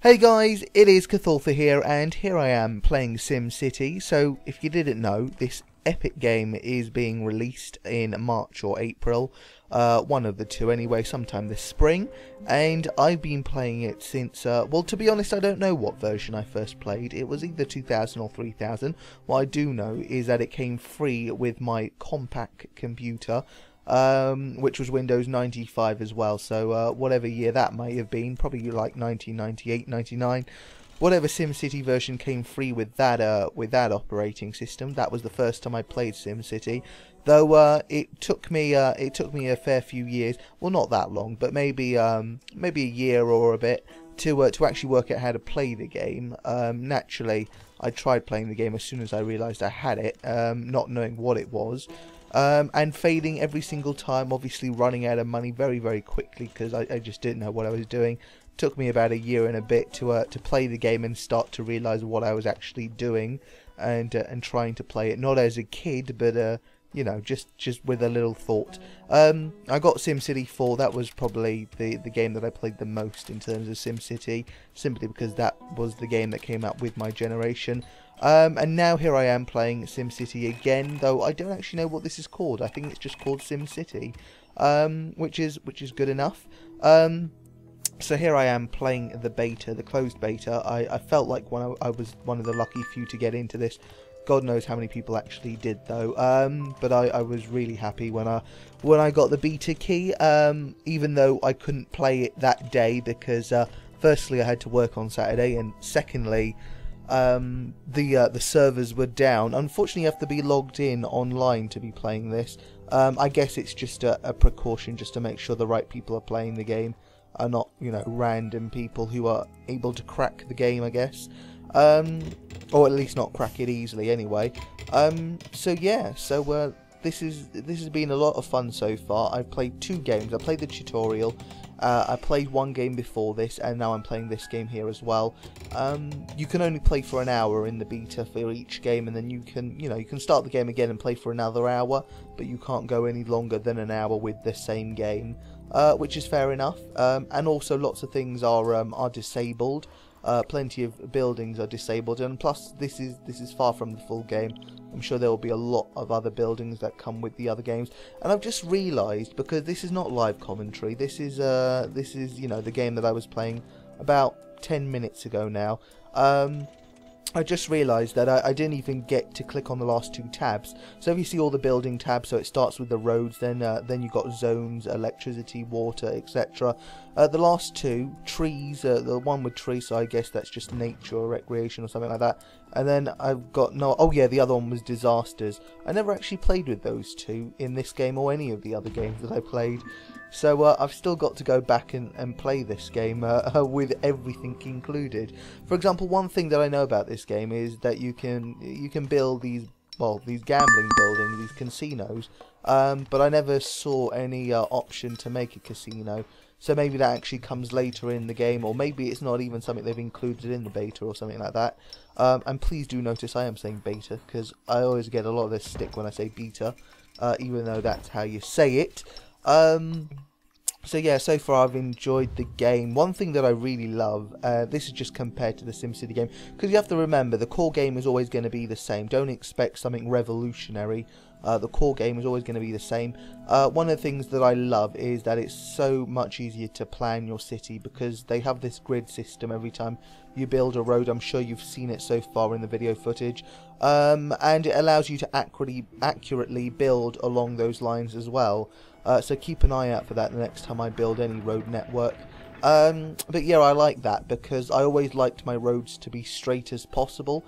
Hey guys, it is Catholfa here, and here I am playing SimCity. So, if you didn't know, this epic game is being released in March or April, one of the two anyway, sometime this spring, and I've been playing it since, well, to be honest, I don't know what version I first played. It was either 2000 or 3000. What I do know is that it came free with my compact computer, which was Windows 95 as well, so whatever year that may have been, probably like 1998, 99, whatever SimCity version came free with that operating system. That was the first time I played SimCity, though it took me a fair few years, well, not that long, but maybe a year or a bit to actually work out how to play the game. Naturally, I tried playing the game as soon as I realised I had it, not knowing what it was. And failing every single time, obviously running out of money very, very quickly because I just didn't know what I was doing. Took me about a year and a bit to play the game and start to realise what I was actually doing, and trying to play it not as a kid, but you know, just with a little thought. I got SimCity 4. That was probably the game that I played the most in terms of SimCity, simply because that was the game that came out with my generation. And now here I am playing SimCity again, though I don't actually know what this is called. I think it's just called SimCity, which is good enough. So here I am playing the beta, the closed beta. I felt like I was one of the lucky few to get into this. God knows how many people actually did though. But I was really happy when I got the beta key. Even though I couldn't play it that day because firstly I had to work on Saturday, and secondly, the servers were down. Unfortunately, you have to be logged in online to be playing this. I guess it's just a precaution, just to make sure the right people are playing the game, are not, you know, random people who are able to crack the game, I guess, or at least not crack it easily anyway. So yeah, so this has been a lot of fun so far. I've played 2 games. I played the tutorial. I played 1 game before this, and now I'm playing this game here as well. You can only play for an hour in the beta for each game, and then you can start the game again and play for another hour, but you can't go any longer than an hour with the same game, which is fair enough. And also lots of things are disabled. Plenty of buildings are disabled, and plus this is far from the full game. I'm sure there will be a lot of other buildings that come with the other games. And I've just realised, because this is not live commentary, this is you know, the game that I was playing about 10 minutes ago now. I just realised that I didn't even get to click on the last 2 tabs. So if you see all the building tabs, so it starts with the roads, then you've got zones, electricity, water, etc. The last 2, trees, the one with trees, so I guess that's just nature or recreation or something like that. And then I've got oh yeah, the other one was disasters. I never actually played with those 2 in this game or any of the other games that I played. So I've still got to go back and play this game with everything included. For example, one thing that I know about this game is that you can build these gambling buildings, these casinos, but I never saw any option to make a casino. So maybe that actually comes later in the game, or maybe it's not even something they've included in the beta or something like that. And please do notice I am saying beta, because I always get a lot of this stick when I say beta, even though that's how you say it. So yeah, so far I've enjoyed the game. One thing that I really love, this is just compared to the SimCity game, because you have to remember the core game is always going to be the same. Don't expect something revolutionary. The core game is always going to be the same. One of the things that I love is that it's so much easier to plan your city, because they have this grid system every time you build a road. I'm sure you've seen it so far in the video footage. And it allows you to accurately build along those lines as well. So keep an eye out for that the next time I build any road network. But yeah, I like that, because I always liked my roads to be straight as possible,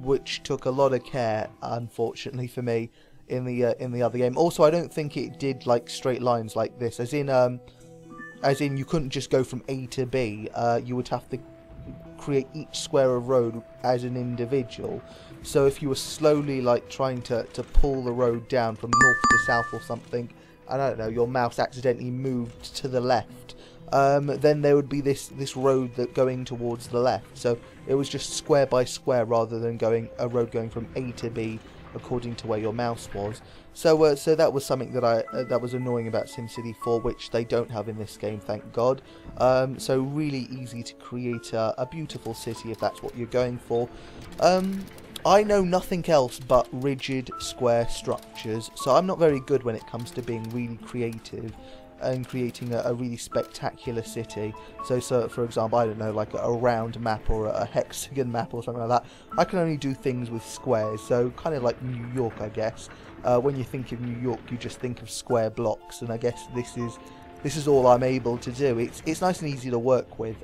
which took a lot of care, unfortunately for me, in the other game. Also, I don't think it did like straight lines like this, as in you couldn't just go from A to B. You would have to create each square of road as an individual. So if you were slowly like trying to pull the road down from north to south or something, I don't know, your mouse accidentally moved to the left, then there would be this road that going towards the left. So it was just square by square, rather than a road going from A to B according to where your mouse was. So that was something that that was annoying about SimCity 4, which they don't have in this game, thank God. So really easy to create a beautiful city if that's what you're going for. I know nothing else but rigid square structures, so I'm not very good when it comes to being really creative and creating a really spectacular city. So for example, I don't know, like a round map or a hexagon map or something like that. I can only do things with squares, so kind of like New York, I guess. When you think of New York, you just think of square blocks, and I guess this is all I'm able to do. It's nice and easy to work with,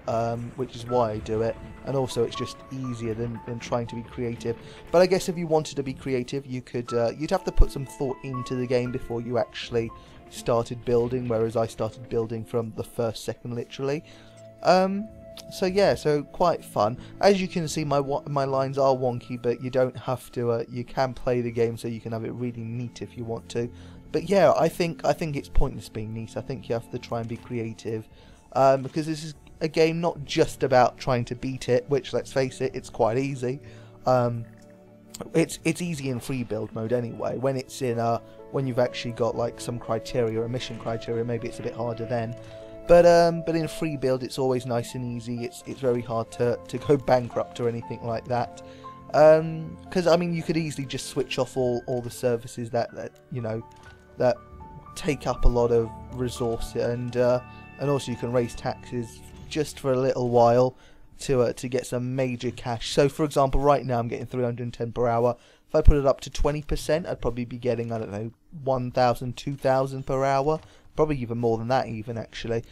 which is why I do it, and also it's just easier than trying to be creative. But I guess if you wanted to be creative, you could you'd have to put some thought into the game before you actually started building, whereas I started building from the first second, literally. So yeah, so quite fun. As you can see, my lines are wonky, but you don't have to. You can play the game so you can have it really neat if you want to. But yeah, I think it's pointless being neat. I think you have to try and be creative, because this is a game not just about trying to beat it, which, let's face it, it's quite easy. It's easy in free build mode anyway. When it's in when you've actually got like some criteria, a mission criteria, maybe it's a bit harder then. But in free build, it's always nice and easy. It's very hard to go bankrupt or anything like that. Because I mean, you could easily just switch off all the services that you know that take up a lot of resource, and also you can raise taxes just for a little while to get some major cash. So for example, right now I'm getting 310 per hour. If I put it up to 20%, I'd probably be getting, I don't know, 1,000, 2,000 per hour. Probably even more than that, even actually.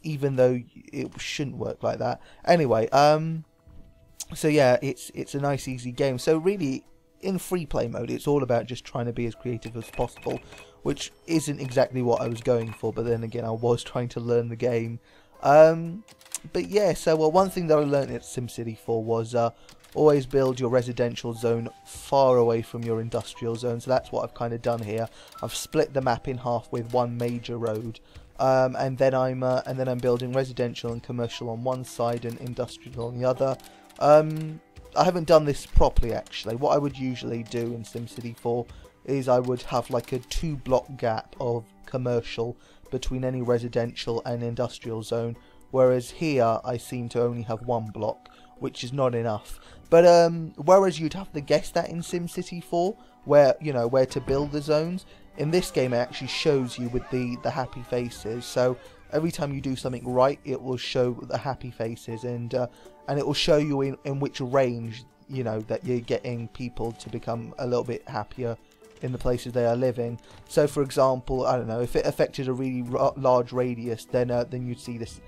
Even though it shouldn't work like that. Anyway, so yeah, it's a nice, easy game. So really, in free play mode, it's all about just trying to be as creative as possible, which isn't exactly what I was going for. But then again, I was trying to learn the game. But yeah, so one thing that I learned at SimCity 4 was always build your residential zone far away from your industrial zone. So that's what I've kind of done here. I've split the map in half with one major road, and then I'm building residential and commercial on one side and industrial on the other. I haven't done this properly actually. What I would usually do in SimCity 4 is I would have like a 2-block gap of commercial between any residential and industrial zone, whereas here I seem to only have 1 block, which is not enough. But whereas you'd have to guess that in SimCity 4, where to build the zones, in this game it actually shows you with the happy faces. So every time you do something right, it will show the happy faces, and it will show you in which range that you're getting people to become a little bit happier in the places they are living. So for example, I don't know, if it affected a really large radius, then you'd see this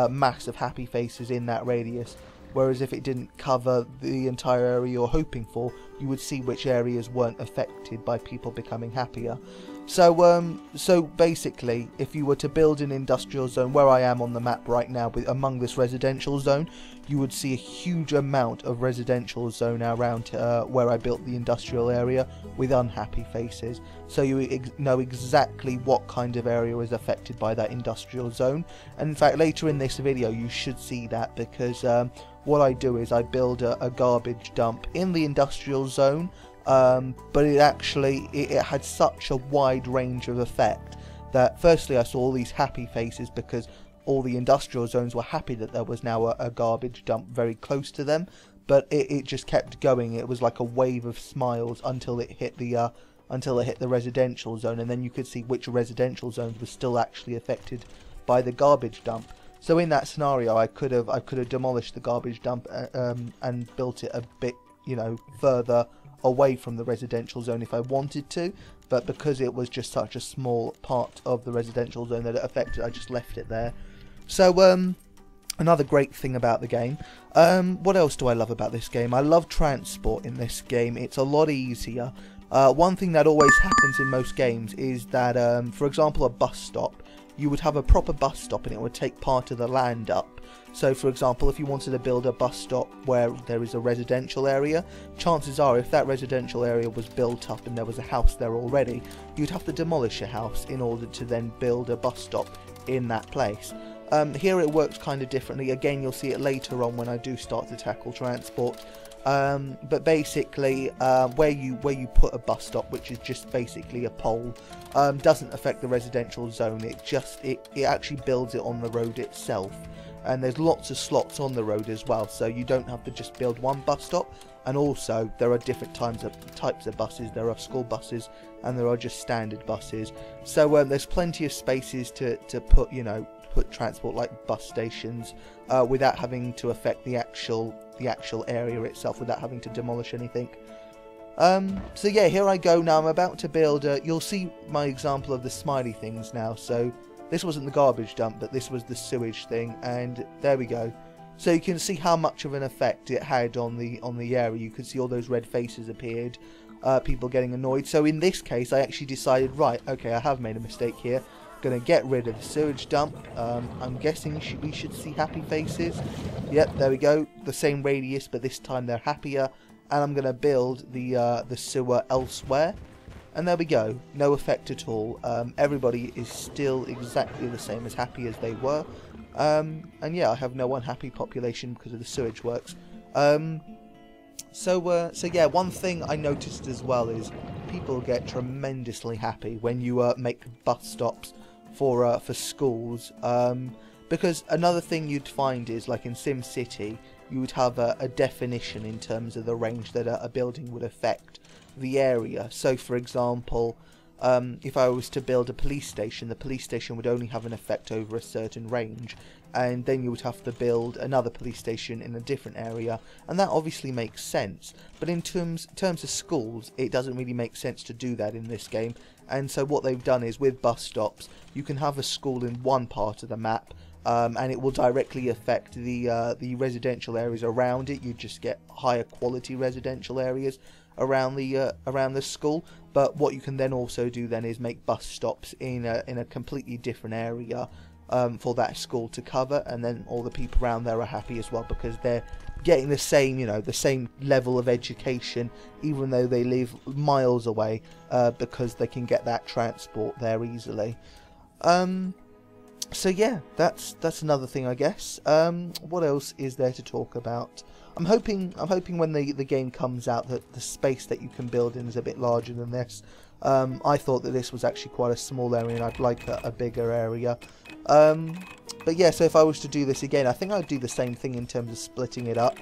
mass of happy faces in that radius. Whereas if it didn't cover the entire area you're hoping for, you would see which areas weren't affected by people becoming happier. So basically, if you were to build an industrial zone where I am on the map right now, among this residential zone, you would see a huge amount of residential zone around where I built the industrial area with unhappy faces. So you know exactly what kind of area is affected by that industrial zone. And in fact, later in this video, you should see that, because what I do is I build a garbage dump in the industrial zone. But it had such a wide range of effect that firstly I saw all these happy faces because all the industrial zones were happy that there was now a garbage dump very close to them, but it just kept going. It was like a wave of smiles until it hit the residential zone, and then you could see which residential zones were still actually affected by the garbage dump. So in that scenario, I could have demolished the garbage dump and built it a bit further away from the residential zone if I wanted to, but because it was just such a small part of the residential zone that it affected, I just left it there. So another great thing about the game, what else do I love about this game? I love transport in this game. It's a lot easier. One thing that always happens in most games is that for example, a bus stop, you would have a proper bus stop and it would take part of the land up. So for example, if you wanted to build a bus stop where there is a residential area, chances are if that residential area was built up and there was a house there already, you'd have to demolish a house in order to then build a bus stop in that place. Here it works kind of differently. Again, you'll see it later on when I do start to tackle transport. But basically, where you put a bus stop, which is just basically a pole, doesn't affect the residential zone. It actually builds it on the road itself, and there's lots of slots on the road as well, so you don't have to just build one bus stop. And also, there are different types of buses. There are school buses, and there are just standard buses. So there's plenty of spaces to put, put transport like bus stations, without having to affect the actual area itself, without having to demolish anything. So yeah, here I go now. I'm about to build. You'll see my example of the smiley things now. So this wasn't the garbage dump, but this was the sewage thing, and there we go. So you can see how much of an effect it had on the area. You could see all those red faces appeared, people getting annoyed. So in this case, I actually decided, right, okay, I have made a mistake here. Going to get rid of the sewage dump. I'm guessing we should see happy faces. Yep, there we go. The same radius, but this time they're happier. And I'm going to build the sewer elsewhere. And there we go. No effect at all. Everybody is still exactly the same, as happy as they were. And yeah, I have no unhappy population because of the sewage works. So yeah, one thing I noticed as well is people get tremendously happy when you make bus stops for schools. Because another thing you'd find is, like in SimCity, you would have a definition in terms of the range that a building would affect the area. So for example, if I was to build a police station, the police station would only have an effect over a certain range, and then you would have to build another police station in a different area, and that obviously makes sense. But in terms of schools, it doesn't really make sense to do that in this game. And so what they've done is, with bus stops, you can have a school in one part of the map, and it will directly affect the residential areas around it. You just get higher quality residential areas around the school. But what you can then also do then is make bus stops in a completely different area for that school to cover, and then all the people around there are happy as well, because they're getting the same, the same level of education, even though they live miles away, because they can get that transport there easily. So yeah, that's another thing, I guess. What else is there to talk about? I'm hoping when the game comes out that the space that you can build in is a bit larger than this. I thought that this was actually quite a small area, and I'd like a bigger area. But yeah, so if I was to do this again, I think I'd do the same thing in terms of splitting it up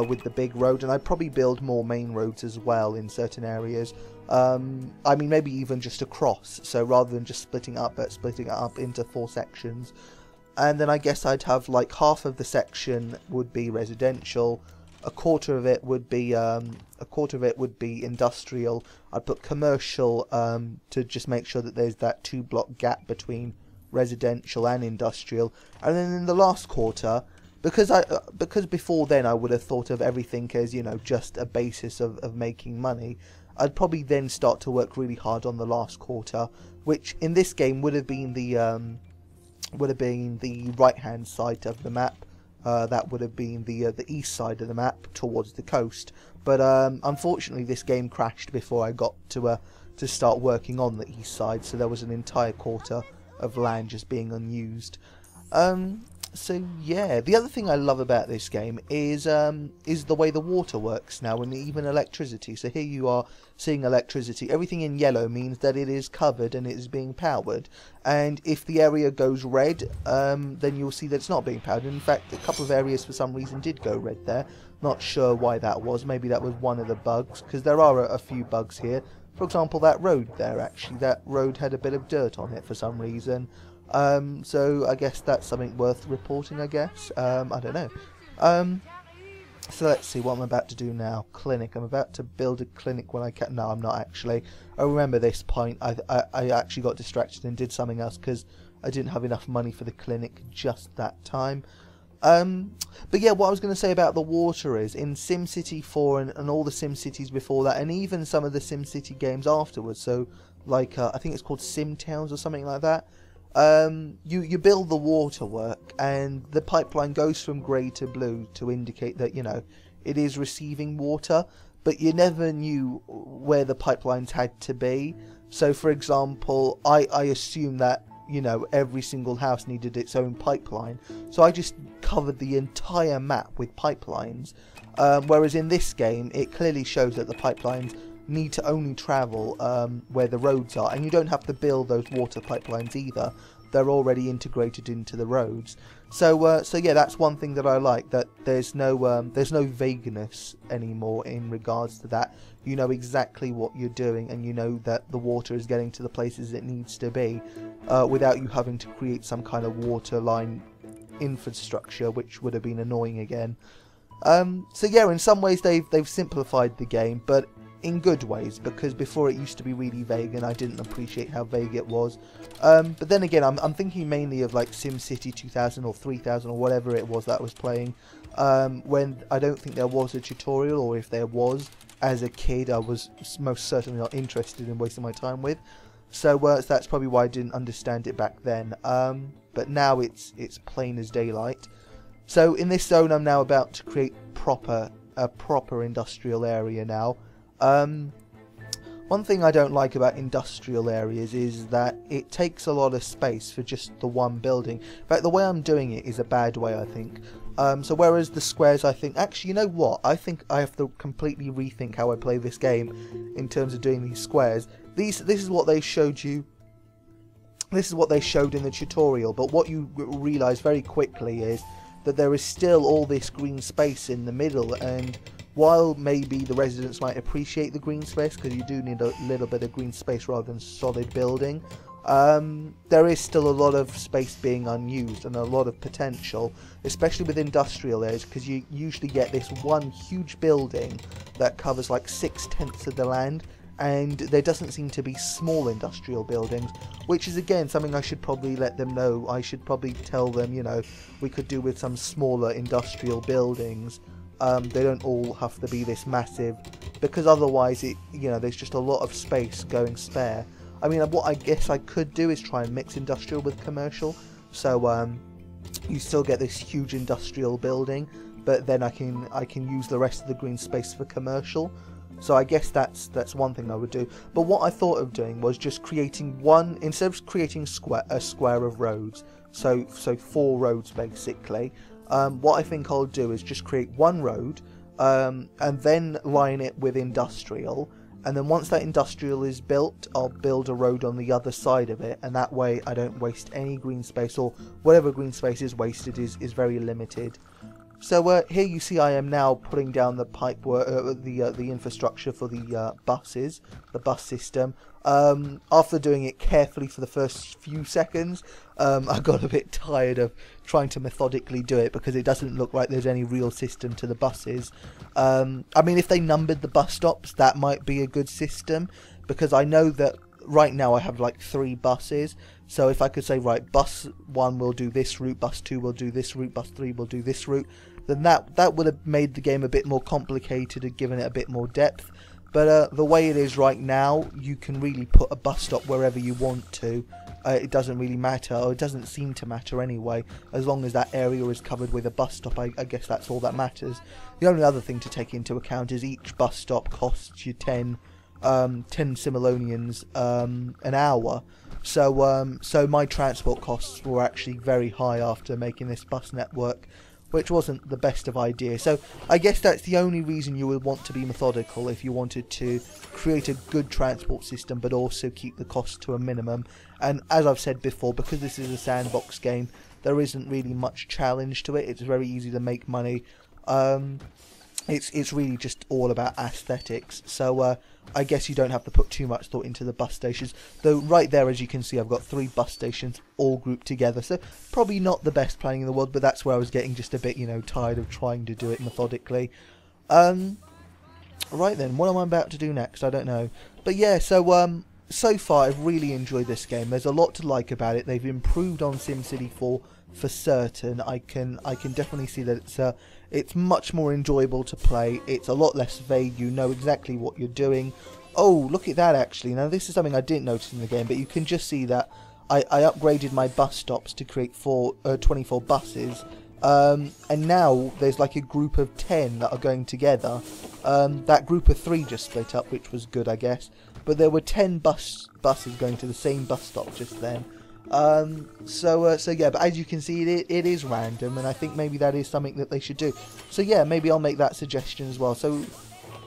with the big road, and I'd probably build more main roads as well in certain areas. I mean, maybe even just across, so rather than just splitting it up into 4 sections. And then I guess I'd have like half of the section would be residential, a quarter of it would be industrial. I'd put commercial to just make sure that there's that 2-block gap between residential and industrial. And then in the last quarter, because before then I would have thought of everything as, just a basis of making money, I'd probably then start to work really hard on the last quarter, which in this game would have been the right hand side of the map. That would have been the east side of the map towards the coast. But unfortunately this game crashed before I got to start working on the east side, so there was an entire quarter of land just being unused. So yeah, the other thing I love about this game is the way the water works now, and even electricity. So here you are seeing electricity. Everything in yellow means that it is covered and it is being powered. And if the area goes red, then you'll see that it's not being powered. In fact, a couple of areas for some reason did go red there. Not sure why that was. Maybe that was one of the bugs, because there are a few bugs here. For example, that road there, actually, that road had a bit of dirt on it for some reason. So I guess that's something worth reporting, I guess. I don't know. So let's see what I'm about to do now. Clinic. I'm about to build a clinic when I can. No, I'm not actually. I remember this point. I actually got distracted and did something else because I didn't have enough money for the clinic just that time. But yeah, what I was going to say about the water is, in SimCity 4 and all the SimCities before that, and even some of the SimCity games afterwards, so like I think it's called SimTowns or something like that, you build the waterwork and the pipeline goes from grey to blue to indicate that, it is receiving water, but you never knew where the pipelines had to be. So for example, I assume that you know, every single house needed its own pipeline. So I just covered the entire map with pipelines. Whereas in this game, it clearly shows that the pipelines need to only travel where the roads are, and you don't have to build those water pipelines either. They're already integrated into the roads. So yeah, that's one thing that I like, that there's no vagueness anymore in regards to that. You know exactly what you're doing, and you know that the water is getting to the places it needs to be, without you having to create some kind of water line infrastructure, which would have been annoying again. So yeah, in some ways they've simplified the game, but in good ways, because before it used to be really vague and I didn't appreciate how vague it was. But then again, I'm thinking mainly of like SimCity 2000 or 3000 or whatever it was that I was playing, when I don't think there was a tutorial, or if there was, as a kid I was most certainly not interested in wasting my time with. So that's probably why I didn't understand it back then. But now it's plain as daylight. So in this zone I'm now about to create a proper industrial area now. One thing I don't like about industrial areas is that it takes a lot of space for just the one building. In fact, the way I'm doing it is a bad way, I think. So whereas the squares, I think, actually, you know what? I think I have to completely rethink how I play this game in terms of doing these squares. This is what they showed you. This is what they showed in the tutorial, but what you realise very quickly is that there is still all this green space in the middle, and while maybe the residents might appreciate the green space, because you do need a little bit of green space rather than solid building, there is still a lot of space being unused and a lot of potential, especially with industrial areas, because you usually get this one huge building that covers like 6/10 of the land, and there doesn't seem to be small industrial buildings, which is again something I should probably let them know. I should probably tell them, you know, we could do with some smaller industrial buildings. They don't all have to be this massive, because otherwise there's just a lot of space going spare. I mean, what I guess I could do is try and mix industrial with commercial, so you still get this huge industrial building, but then I can use the rest of the green space for commercial. So I guess that's one thing I would do. But what I thought of doing was just creating one, instead of creating a square of roads, so 4 roads basically. What I think I'll do is just create one road, and then line it with industrial, and then once that industrial is built, I'll build a road on the other side of it, and that way I don't waste any green space, or whatever green space is wasted is very limited. So here you see I am now putting down the the infrastructure for the buses, the bus system. After doing it carefully for the first few seconds, I got a bit tired of trying to methodically do it, because it doesn't look like there's any real system to the buses. I mean, if they numbered the bus stops, that might be a good system, because I know that right now I have like 3 buses. So if I could say, right, bus 1 will do this route, bus 2 will do this route, bus 3 will do this route, then that would have made the game a bit more complicated and given it a bit more depth. But the way it is right now, you can really put a bus stop wherever you want to. It doesn't really matter, or it doesn't seem to matter anyway, as long as that area is covered with a bus stop. I guess that's all that matters. The only other thing to take into account is each bus stop costs you 10 Similonians an hour. So my transport costs were actually very high after making this bus network, which wasn't the best of ideas. So I guess that's the only reason you would want to be methodical, if you wanted to create a good transport system but also keep the cost to a minimum. And as I've said before, because this is a sandbox game, there isn't really much challenge to it. It's very easy to make money. It's really just all about aesthetics. So I guess you don't have to put too much thought into the bus stations. Though right there, as you can see, I've got 3 bus stations all grouped together. So probably not the best planning in the world, but that's where I was getting just a bit, tired of trying to do it methodically. Right then, what am I about to do next? I don't know. But yeah, so far I've really enjoyed this game. There's a lot to like about it. They've improved on SimCity 4 for certain. I can definitely see that it's much more enjoyable to play. It's a lot less vague. You know exactly what you're doing. Oh, look at that actually. Now this is something I didn't notice in the game, but you can just see that I upgraded my bus stops to create 24 buses. And now there's like a group of 10 that are going together. That group of 3 just split up, which was good, I guess. But there were 10 buses going to the same bus stop just then. So yeah, but as you can see, it is random, and I think maybe that is something that they should do. So yeah, maybe I'll make that suggestion as well. So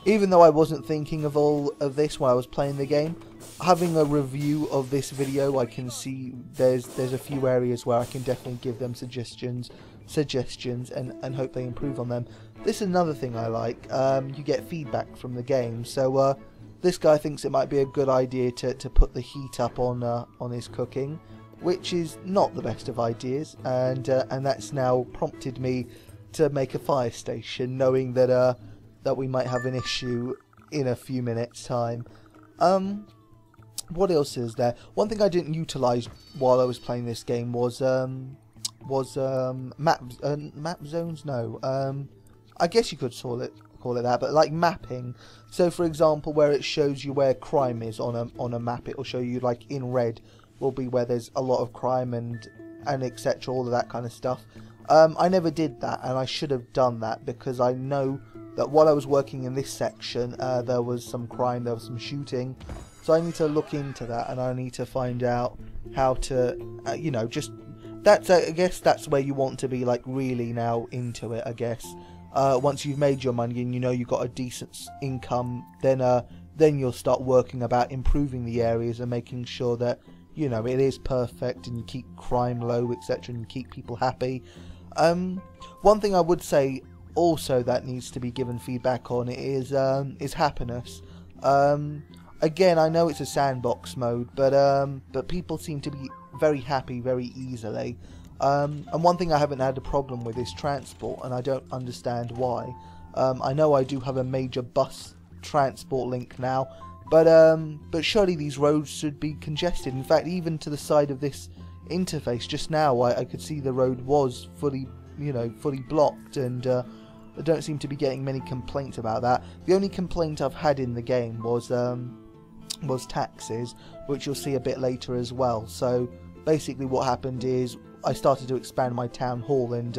even though I wasn't thinking of all of this while I was playing the game, having a review of this video, I can see there's a few areas where I can definitely give them suggestions and hope they improve on them. This is another thing I like. You get feedback from the game. So this guy thinks it might be a good idea to put the heat up on his cooking, which is not the best of ideas, and that's now prompted me to make a fire station, knowing that that we might have an issue in a few minutes' time. What else is there? One thing I didn't utilise while I was playing this game was map zones. No, I guess you could call it that, but like mapping. So for example, where it shows you where crime is on a map, it will show you, like in red will be where there's a lot of crime and etc, all of that kind of stuff. I never did that, and I should have done that, because I know that while I was working in this section, there was some crime, there was some shooting, so I need to look into that, and I need to find out how to, you know, just that's I guess that's where you want to be, like really now into it, I guess. Once you've made your money and you know you've got a decent income, then you'll start working about improving the areas and making sure that, you know, it is perfect and you keep crime low, etc, and you keep people happy. One thing I would say also that needs to be given feedback on is happiness. Again, I know it's a sandbox mode, but people seem to be very happy very easily. And one thing I haven't had a problem with is transport, and I don't understand why. I know I do have a major bus transport link now, but surely these roads should be congested. In fact, even to the side of this interface just now, I could see the road was fully blocked, and I don't seem to be getting many complaints about that. The only complaint I've had in the game was taxes, which you'll see a bit later as well. So basically what happened is I started to expand my town hall, and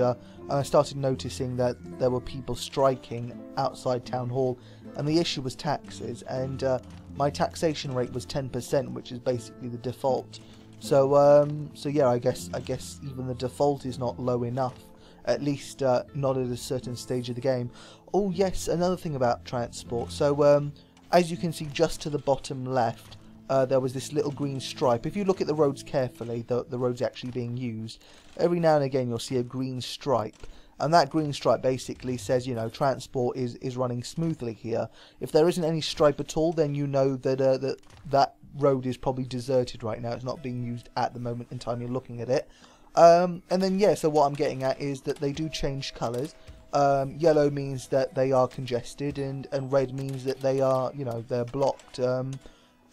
I started noticing that there were people striking outside town hall, and the issue was taxes, and my taxation rate was 10%, which is basically the default. So yeah, I guess even the default is not low enough, at least not at a certain stage of the game. Oh yes, another thing about transport. So as you can see just to the bottom left, there was this little green stripe. If you look at the roads carefully, the roads actually being used, every now and again you'll see a green stripe, and that green stripe basically says, you know, transport is running smoothly here. If there isn't any stripe at all, then you know that that road is probably deserted right now. It's not being used at the moment in time you're looking at it. And then yeah, so what I'm getting at is that they do change colours. Yellow means that they are congested, and red means that they are, you know, they're blocked.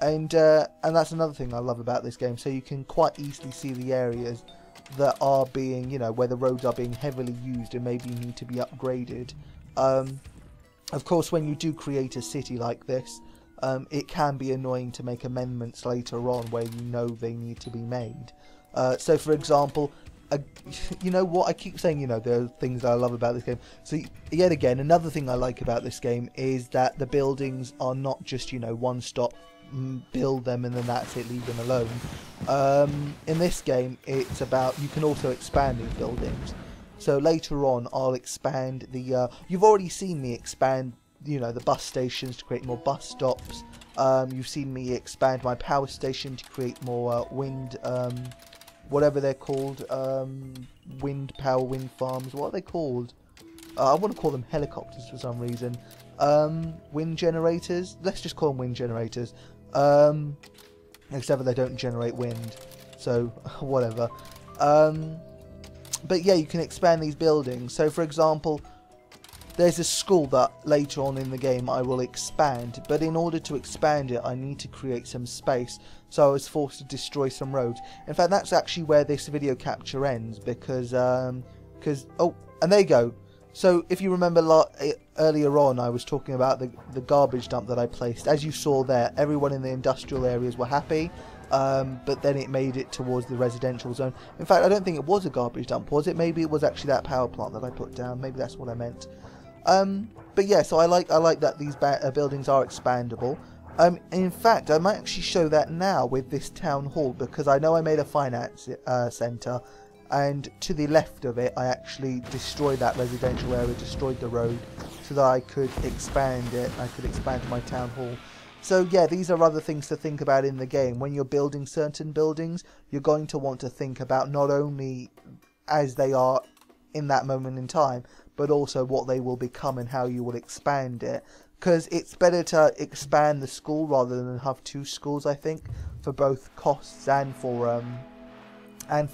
And that's another thing I love about this game. So you can quite easily see the areas that are being, you know, where the roads are being heavily used and maybe need to be upgraded. Of course, when you do create a city like this, it can be annoying to make amendments later on where you know they need to be made. So for example, you know what, I keep saying, you know, there are things that I love about this game. So yet again, another thing I like about this game is that the buildings are not just, you know, one stop, build them and then that's it, leave them alone. In this game, it's about, you can also expand these buildings. So later on, I'll expand the, you've already seen me expand, you know, the bus stations to create more bus stops. You've seen me expand my power station to create more wind, whatever they're called, wind farms. What are they called? I want to call them helicopters for some reason. Wind generators. Let's just call them wind generators. Except that they don't generate wind, so whatever. But yeah, you can expand these buildings. So for example, there's a school that later on in the game I will expand, but in order to expand it I need to create some space, so I was forced to destroy some roads. In fact, that's actually where this video capture ends, because oh, and there you go. So if you remember earlier on, I was talking about the garbage dump that I placed. As you saw there, everyone in the industrial areas were happy, but then it made it towards the residential zone. In fact, I don't think it was a garbage dump, was it? Maybe it was actually that power plant that I put down. Maybe that's what I meant. But yeah, so I like that these buildings are expandable. In fact, I might actually show that now with this town hall, because I know I made a finance centre, and to the left of it I actually destroyed that residential area, destroyed the road, so that I could expand it. I could expand my town hall. So yeah, these are other things to think about in the game. When you're building certain buildings, you're going to want to think about not only as they are in that moment in time, but also what they will become and how you will expand it. Because it's better to expand the school rather than have two schools, I think, for both costs and for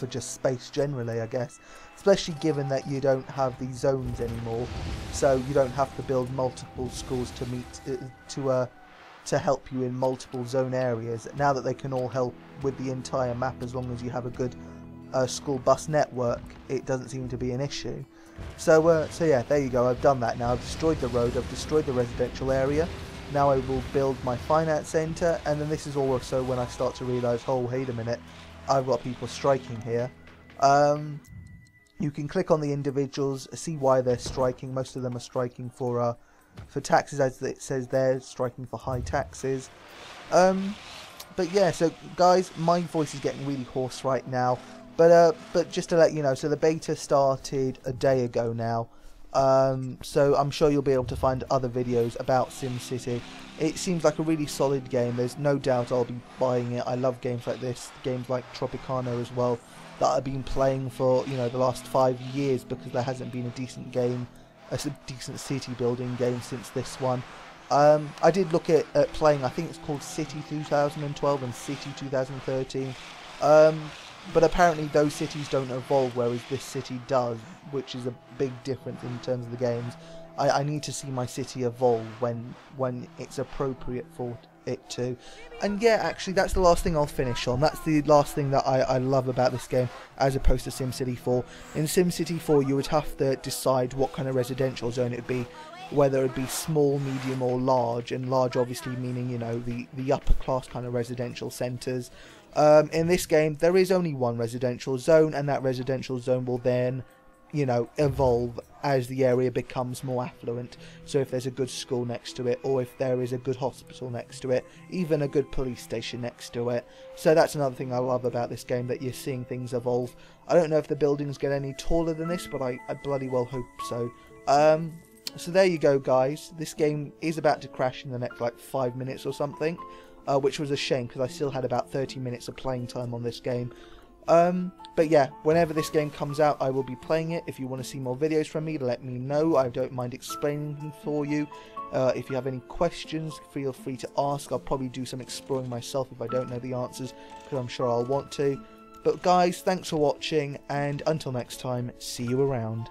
just space generally, I guess. Especially given that you don't have these zones anymore, so you don't have to build multiple schools to meet to help you in multiple zone areas. Now that they can all help with the entire map, as long as you have a good school bus network, it doesn't seem to be an issue. So yeah, there you go. I've done that now. I've destroyed the road. I've destroyed the residential area. Now I will build my finance centre, and then this is also when I start to realise, oh, wait a minute, I've got people striking here. You can click on the individuals, see why they're striking. Most of them are striking for taxes, as it says there, striking for high taxes. But yeah, so guys, my voice is getting really hoarse right now. But just to let you know, so the beta started a day ago now. So I'm sure you'll be able to find other videos about SimCity. It seems like a really solid game. There's no doubt I'll be buying it. I love games like this, games like Tropicana as well, that I've been playing for, you know, the last 5 years, because there hasn't been a decent game, a decent city building game since this one. I did look at playing, I think it's called City 2012 and City 2013. But apparently those cities don't evolve, whereas this city does, which is a big difference in terms of the games. I need to see my city evolve when it's appropriate for it to. And yeah, actually that's the last thing I'll finish on. That's the last thing that I love about this game, as opposed to SimCity 4. In SimCity 4 you would have to decide what kind of residential zone it would be, whether it be small, medium or large, and large obviously meaning, you know, the upper class kind of residential centres. In this game there is only one residential zone, and that residential zone will then, you know, evolve as the area becomes more affluent. So if there's a good school next to it, or if there is a good hospital next to it, even a good police station next to it. So that's another thing I love about this game, that you're seeing things evolve. I don't know if the buildings get any taller than this, but I bloody well hope so. So there you go guys, this game is about to crash in the next like 5 minutes or something, which was a shame because I still had about 30 minutes of playing time on this game. But yeah, whenever this game comes out I will be playing it. If you want to see more videos from me, let me know. I don't mind explaining them for you. If you have any questions, feel free to ask. I'll probably do some exploring myself if I don't know the answers, because I'm sure I'll want to. But guys, thanks for watching, and until next time, see you around.